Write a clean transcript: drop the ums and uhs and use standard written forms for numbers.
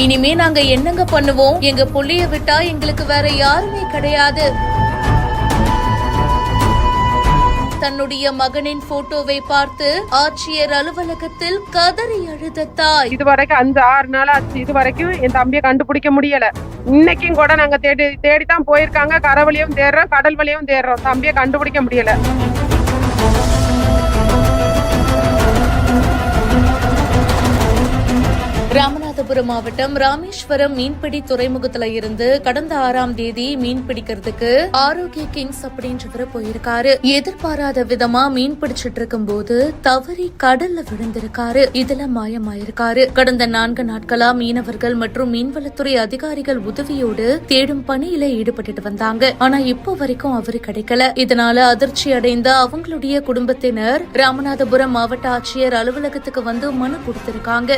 இனிமே நாங்க என்னங்க பண்ணுவோம்? எங்க புள்ளைய விட்டா எங்களுக்கு வேற யாருமே கிடையாது. தன்னுடைய மகனின் போட்டோவை பார்த்து ஆட்சியர் அலுவலகத்தில் கதறி அழுத தாய். இதுவரைக்கும் 5-6 நாள் ஆச்சு. இது வரைக்கும் என் தம்பியை கண்டுபிடிக்க முடியல. இன்னைக்கும் கூட நாங்க தேடித்தான் போயிருக்காங்க. கரை வழியும் தேடுறோம், கடல் வழியும் தேடுறோம். தம்பியை கண்டுபிடிக்க முடியல. ராமநாதபுரம் மாவட்டம் ராமேஸ்வரம் மீன்பிடி துறைமுகத்துல இருந்து கடந்த 6ஆம் தேதி மீன் பிடிக்கிறதுக்கு ஆரோக்கிய கிங்ஸ் அப்படின்றவரு போயிருக்காரு. எதிர்பாராத விதமா மீன் பிடிச்சிட்டு இருக்கும் போது தவறி கடல்ல விழுந்திருக்காரு. இதுல மாயமாயிருக்காரு. கடந்த 4 நாட்களா மீனவர்கள் மற்றும் மீன்வளத்துறை அதிகாரிகள் உதவியோடு தேடும் பணியில ஈடுபட்டு வந்தாங்க. ஆனா இப்போ வரைக்கும் அவரு கிடைக்கல. இதனால அதிர்ச்சி அடைந்த அவங்களுடைய குடும்பத்தினர் ராமநாதபுரம் மாவட்ட ஆட்சியர் அலுவலகத்துக்கு வந்து மனு கொடுத்திருக்காங்க.